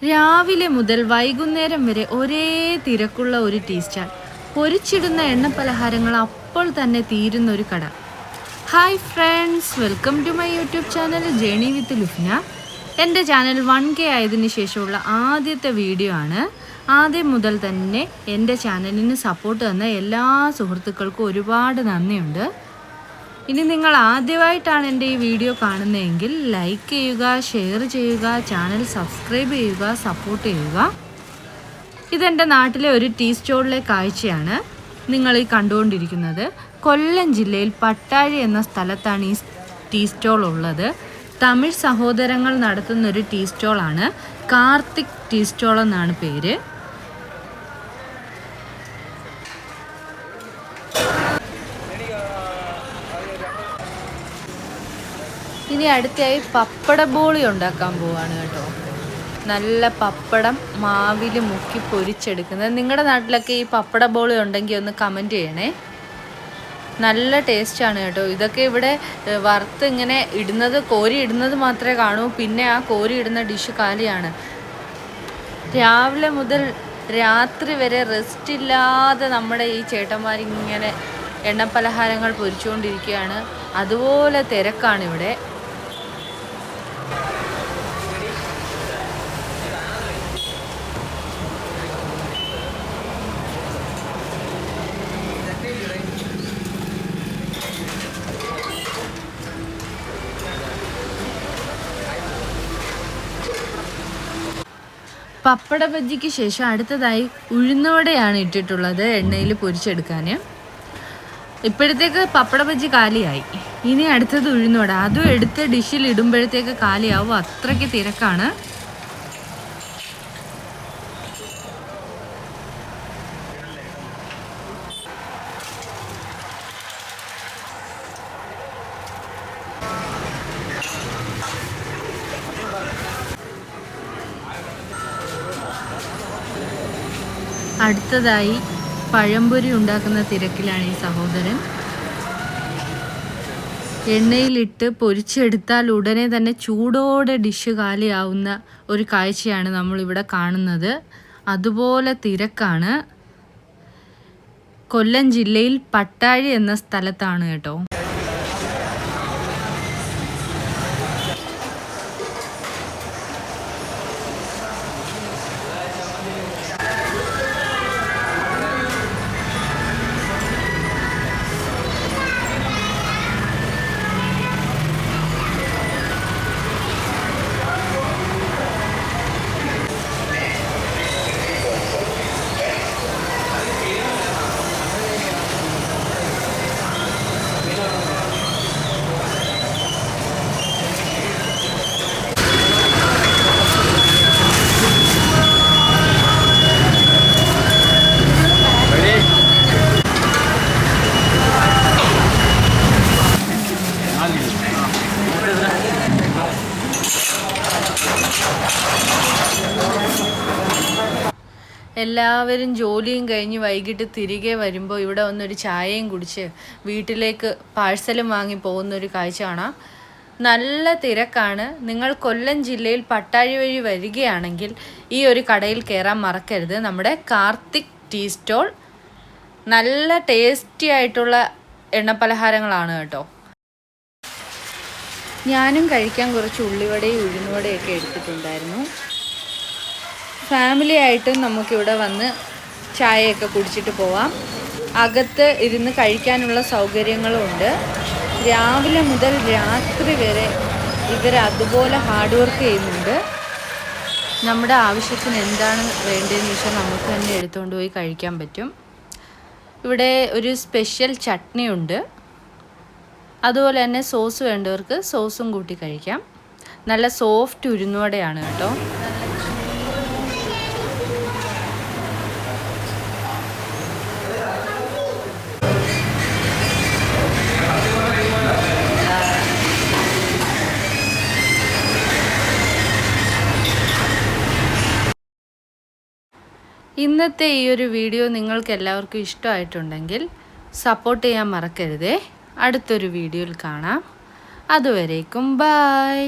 രാവിലെ മുതൽ വൈകുന്നേരം വരെ ഒരേ തിരക്കുള്ള ഒരു ടീ സ്റ്റാൾ. പൊരിച്ചിടുന്ന എണ്ണ പലഹാരങ്ങൾ അപ്പോൾ തന്നെ തീരുന്ന ഒരു കട. Hi friends, welcome to my YouTube channel journey with Lufna. എൻ്റെ ചാനൽ 1K ആയതിനു ശേഷമുള്ള ആദ്യത്തെ വീഡിയോ ആണ്. ആദ്യം മുതൽ തന്നെ എൻ്റെ ചാനലിന് സപ്പോർട്ട് തന്ന എല്ലാ സുഹൃത്തുക്കൾക്കും ഒരുപാട് നന്ദിയുണ്ട്. ഇനി നിങ്ങൾ ആദ്യമായിട്ടാണ് എൻ്റെ ഈ വീഡിയോ കാണുന്നതെങ്കിൽ ലൈക്ക് ചെയ്യുക, ഷെയർ ചെയ്യുക, ചാനൽ സബ്സ്ക്രൈബ് ചെയ്യുക, സപ്പോർട്ട് ചെയ്യുക. ഇതെൻ്റെ നാട്ടിലെ ഒരു ടീ സ്റ്റോളിലെ കാഴ്ചയാണ് നിങ്ങൾ ഈ കണ്ടുകൊണ്ടിരിക്കുന്നത്. കൊല്ലം ജില്ലയിൽ പട്ടാഴി എന്ന സ്ഥലത്താണ് ഈ ടീ സ്റ്റോൾ ഉള്ളത്. തമിഴ് സഹോദരങ്ങൾ നടത്തുന്നൊരു ടീ സ്റ്റോളാണ്. കാർത്തിക് ടീ സ്റ്റോൾ എന്നാണ് പേര്. ഇനി അടുത്തായി പപ്പട ബോളി ഉണ്ടാക്കാൻ പോവാണ് കേട്ടോ. നല്ല പപ്പടം മാവിൽ മുക്കി പൊരിച്ചെടുക്കുന്നത്. നിങ്ങളുടെ നാട്ടിലൊക്കെ ഈ പപ്പട ബോളി ഉണ്ടെങ്കിൽ ഒന്ന് കമൻറ്റ് ചെയ്യണേ. നല്ല ടേസ്റ്റാണ് കേട്ടോ. ഇതൊക്കെ ഇവിടെ വറുത്ത് ഇങ്ങനെ ഇടുന്നത്, കോരി ഇടുന്നത് മാത്രമേ കാണൂ. പിന്നെ ആ കോരി ഇടുന്ന ഡിഷ് കാലിയാണ്. രാവിലെ മുതൽ രാത്രി വരെ റെസ്റ്റ് ഇല്ലാതെ നമ്മുടെ ഈ ചേട്ടന്മാരിങ്ങനെ എണ്ണപ്പലഹാരങ്ങൾ പൊരിച്ചുകൊണ്ടിരിക്കുകയാണ്. അതുപോലെ തിരക്കാണ് ഇവിടെ. പപ്പട ബജ്ജിക്ക് ശേഷം അടുത്തതായി ഉഴുന്നുവടയാണ് ഇട്ടിട്ടുള്ളത് എണ്ണയിൽ പൊരിച്ചെടുക്കാൻ. ഇപ്പോഴത്തേക്ക് പപ്പട ബജ്ജി കാലിയായി. ഇനി അടുത്തത് ഉഴുന്നുവട. അതും എടുത്ത് ഡിഷിൽ ഇടുമ്പോഴത്തേക്ക് കാലിയാവും, അത്രയ്ക്ക് തിരക്കാണ്. അടുത്തതായി പഴംപൊരി ഉണ്ടാക്കുന്ന തിരക്കിലാണ് ഈ സഹോദരൻ. എണ്ണയിലിട്ട് പൊരിച്ചെടുത്താൽ ഉടനെ തന്നെ ചൂടോടെ ഡിഷ് കാലിയാവുന്ന ഒരു കാഴ്ചയാണ് നമ്മളിവിടെ കാണുന്നത്. അതുപോലെ തിരക്കാണ്. കൊല്ലം ജില്ലയിൽ പട്ടാഴി എന്ന സ്ഥലത്താണ് കേട്ടോ. എല്ലാവരും ജോലിയും കഴിഞ്ഞ് വൈകിട്ട് തിരികെ വരുമ്പോൾ ഇവിടെ വന്നൊരു ചായയും കുടിച്ച് വീട്ടിലേക്ക് പാഴ്സലും വാങ്ങി പോകുന്നൊരു കാഴ്ച കാണാം. നല്ല തിരക്കാണ്. നിങ്ങൾ കൊല്ലം ജില്ലയിൽ പട്ടാഴി വഴി വരികയാണെങ്കിൽ ഈ ഒരു കടയിൽ കയറാൻ മറക്കരുത്. നമ്മുടെ കാർത്തിക് ടീ സ്റ്റോൾ. നല്ല ടേസ്റ്റി ആയിട്ടുള്ള എണ്ണപ്പലഹാരങ്ങളാണ് കേട്ടോ. ഞാനും കഴിക്കാൻ കുറച്ച് ഉള്ളിവടയും ഉഴുന്നുവടയൊക്കെ എടുത്തിട്ടുണ്ടായിരുന്നു. ഫാമിലി ആയിട്ടും നമുക്കിവിടെ വന്ന് ചായയൊക്കെ കുടിച്ചിട്ട് പോവാം. അകത്ത് ഇരുന്ന് കഴിക്കാനുള്ള സൗകര്യങ്ങളും ഉണ്ട്. രാവിലെ മുതൽ രാത്രി വരെ ഇവർ അതുപോലെ ഹാർഡ് വർക്ക് ചെയ്യുന്നുണ്ട്. നമ്മുടെ ആവശ്യത്തിന് എന്താണ് വേണ്ടതെന്ന് വെച്ചാൽ നമുക്ക് തന്നെ എടുത്തുകൊണ്ട് പോയി കഴിക്കാൻ പറ്റും. ഇവിടെ ഒരു സ്പെഷ്യൽ ചട്നി ഉണ്ട്. അതുപോലെ തന്നെ സോസ് വേണ്ടവർക്ക് സോസും കൂട്ടി കഴിക്കാം. നല്ല സോഫ്റ്റ് ഉഴുന്നുവടയാണ് കേട്ടോ. ഇന്നത്തെ ഈ ഒരു വീഡിയോ നിങ്ങൾക്ക് എല്ലാവർക്കും ഇഷ്ടമായിട്ടുണ്ടെങ്കിൽ സപ്പോർട്ട് ചെയ്യാൻ മറക്കരുതേ. അടുത്തൊരു വീഡിയോയിൽ കാണാം. അതുവരേക്കും ബൈ.